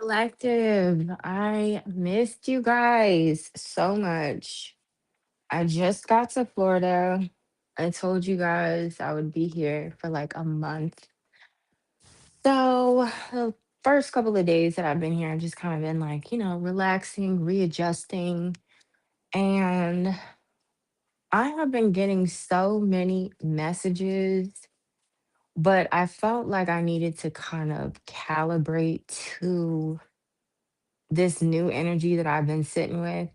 Collective, I missed you guys so much. I just got to Florida. I told you guys I would be here for like a month. So, the first couple of days that I've been here, I've just kind of been like, relaxing, readjusting. And I have been getting so many messages, but I felt like I needed to kind of calibrate to this new energy that I've been sitting with.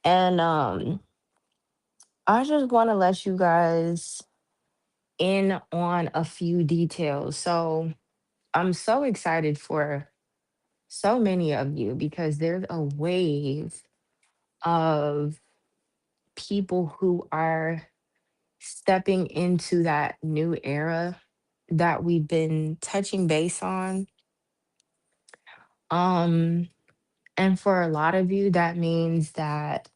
And I just want to let you guys in on a few details. So I'm so excited for so many of you because there's a wave of people who are stepping into that new era that we've been touching base on. Um, and for a lot of you, that means that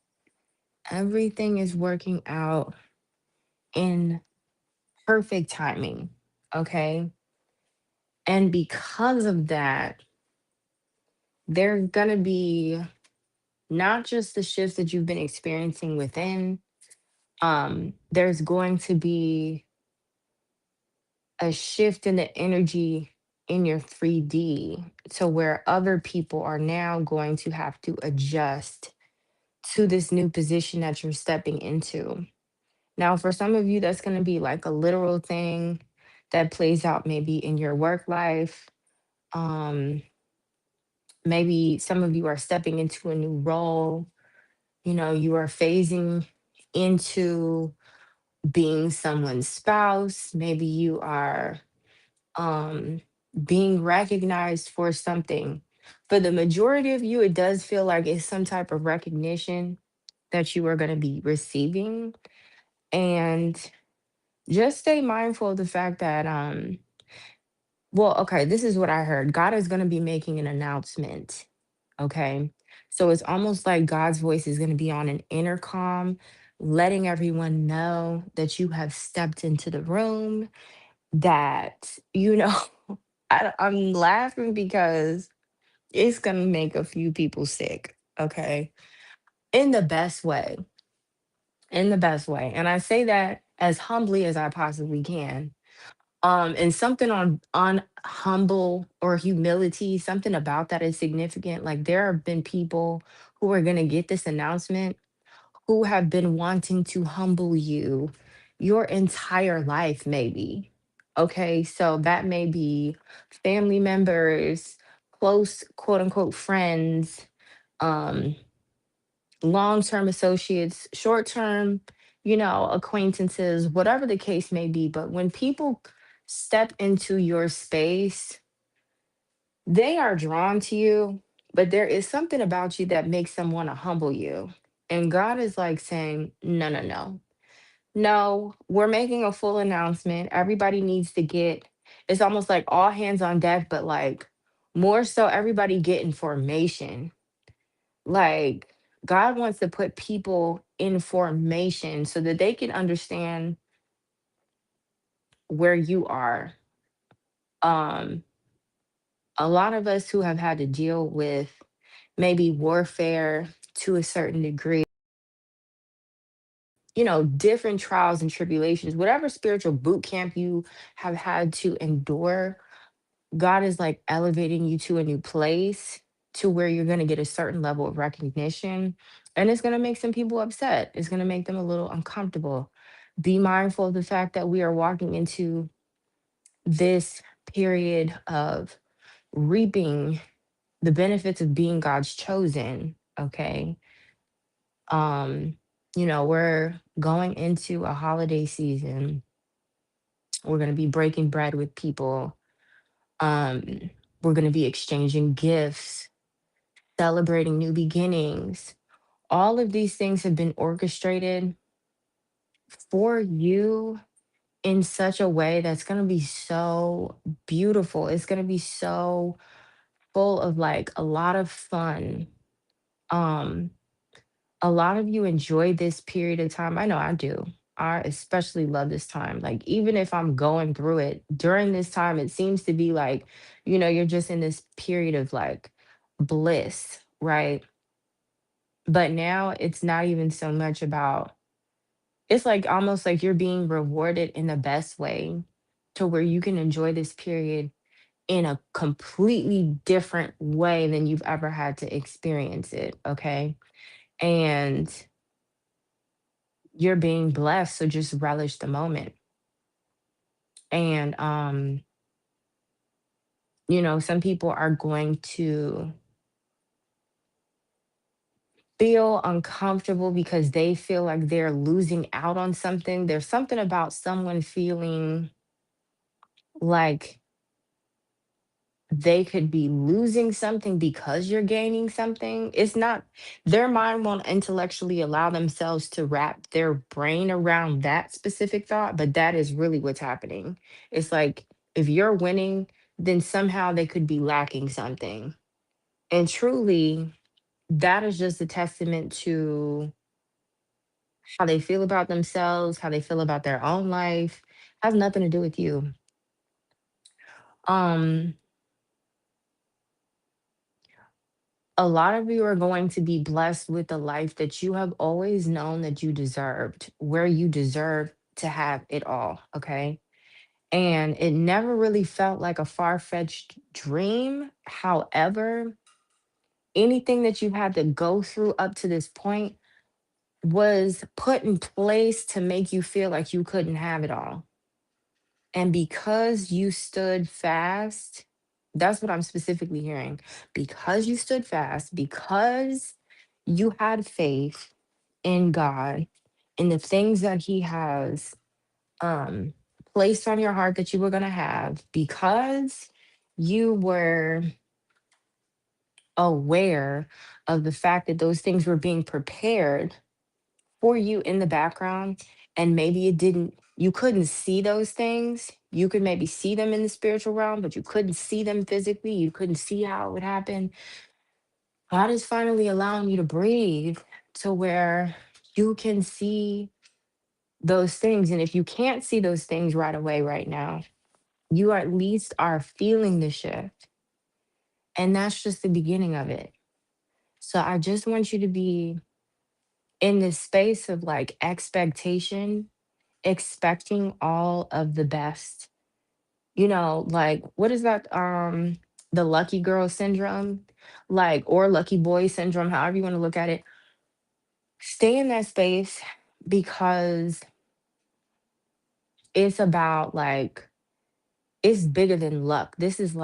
everything is working out in perfect timing. Okay. And because of that, there's going to be not just the shifts that you've been experiencing within, there's going to be a shift in the energy in your 3D to where other people are now going to have to adjust to this new position that you're stepping into. Now, for some of you, that's going to be like a literal thing that plays out maybe in your work life. Um, Maybe some of you are stepping into a new role. You are phasing into being someone's spouse. Maybe you are um, being recognized for something. For the majority of you, it does feel like it's some type of recognition that you are going to be receiving. And just stay mindful of the fact that well, okay, this is what I heard. God is going to be making an announcement. Okay. So it's almost like God's voice is going to be on an intercom, letting everyone know that you have stepped into the room, that, I'm laughing because it's going to make a few people sick. Okay. In the best way, in the best way. And I say that as humbly as I possibly can. And something on humble or humility, something about that is significant. Like there have been people who are gonna get this announcement who have been wanting to humble you your entire life, maybe. Okay, so that may be family members, close quote unquote friends, um, long-term associates, short-term, acquaintances, whatever the case may be. But when people step into your space, they are drawn to you, but there is something about you that makes them want to humble you. And God is like saying, no, no, no. No, we're making a full announcement. Everybody needs to get, it's almost like all hands on deck, but like more so everybody get information. Like, God wants to put people in formation so that they can understand where you are. Um, a lot of us who have had to deal with maybe warfare to a certain degree, different trials and tribulations, whatever spiritual boot camp you have had to endure, God is like elevating you to a new place to where you're going to get a certain level of recognition. And it's going to make some people upset. It's going to make them a little uncomfortable. Be mindful of the fact that we are walking into this period of reaping the benefits of being God's chosen. Okay. Um, we're going into a holiday season. We're going to be breaking bread with people. Um, we're going to be exchanging gifts, celebrating new beginnings. All of these things have been orchestrated for you in such a way that's going to be so beautiful. It's going to be so full of like a lot of fun. Um a lot of you enjoy this period of time. I know I do. I especially love this time. Like, even if I'm going through it during this time, it seems to be like, you're just in this period of like bliss, right? But now it's not even so much about, it's like almost like you're being rewarded in the best way to where you can enjoy this period in a completely different way than you've ever had to experience it. Okay. And you're being blessed. So just relish the moment. And, some people are going to feel uncomfortable because they feel like they're losing out on something. There's something about someone feeling like they could be losing something because you're gaining something. It's not, their mind won't intellectually allow themselves to wrap their brain around that specific thought, but that is really what's happening. It's like if you're winning, then somehow they could be lacking something. And truly, that is just a testament to how they feel about themselves, how they feel about their own life. Has nothing to do with you. Um, a lot of you are going to be blessed with the life that you have always known that you deserved, where you deserve to have it all. Okay. And it never really felt like a far fetched dream. However, anything that you've had to go through up to this point was put in place to make you feel like you couldn't have it all. And because you stood fast, that's what I'm specifically hearing. Because you stood fast, because you had faith in God, in the things that He has um, placed on your heart that you were going to have, because you were aware of the fact that those things were being prepared for you in the background, and maybe you couldn't see those things. You could maybe see them in the spiritual realm, but you couldn't see them physically. You couldn't see how it would happen. God is finally allowing you to breathe to where you can see those things. And if you can't see those things right away right now, you at least are feeling the shift, and that's just the beginning of it. So I just want you to be in this space of like expectation, expecting all of the best. Like, what is that? The lucky girl syndrome, like, or lucky boy syndrome, however you want to look at it. Stay in that space, because it's about like, it's bigger than luck. This is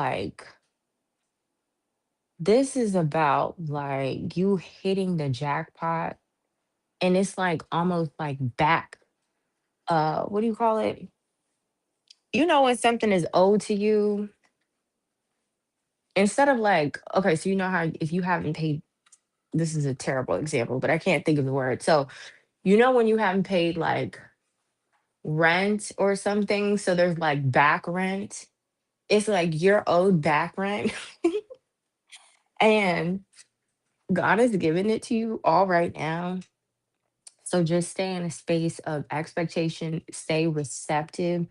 about like you hitting the jackpot, and it's like almost like back, what do you call it? When something is owed to you, instead of like, okay, so you know how if you haven't paid, this is a terrible example, but I can't think of the word. So, when you haven't paid like rent or something, so there's like back rent, it's like you're owed back rent, and God is giving it to you all right now. So just stay in a space of expectation, stay receptive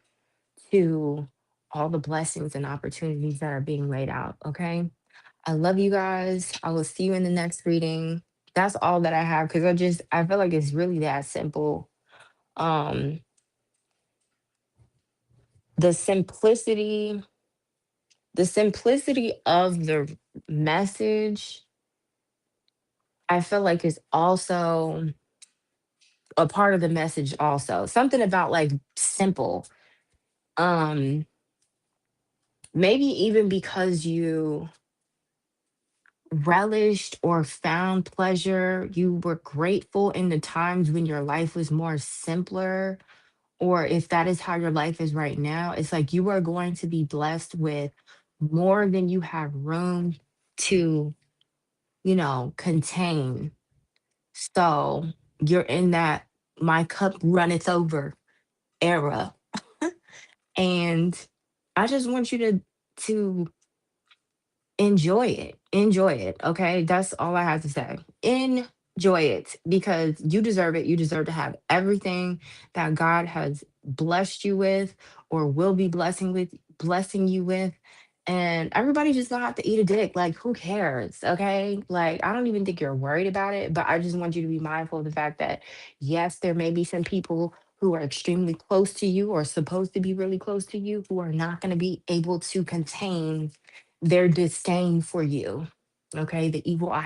to all the blessings and opportunities that are being laid out. Okay. I love you guys. I will see you in the next reading. That's all that I have, because I feel like it's really that simple. Um, the simplicity, the simplicity of the message, I feel like is also a part of the message also. Something about like simple. Um, maybe even because you relished or found pleasure, you were grateful in the times when your life was more simpler, or if that is how your life is right now, it's like you are going to be blessed with more than you have room to, contain. So you're in that my cup runneth over era. And I just want you to enjoy it. Enjoy it. Okay. That's all I have to say. Enjoy enjoy it because you deserve it. You deserve to have everything that God has blessed you with or will be blessing you with. And everybody just gonna have to eat a dick. Like, who cares? Okay. Like, I don't even think you're worried about it, but I just want you to be mindful of the fact that yes, there may be some people who are extremely close to you or supposed to be really close to you who are not going to be able to contain their disdain for you. Okay. The evil eye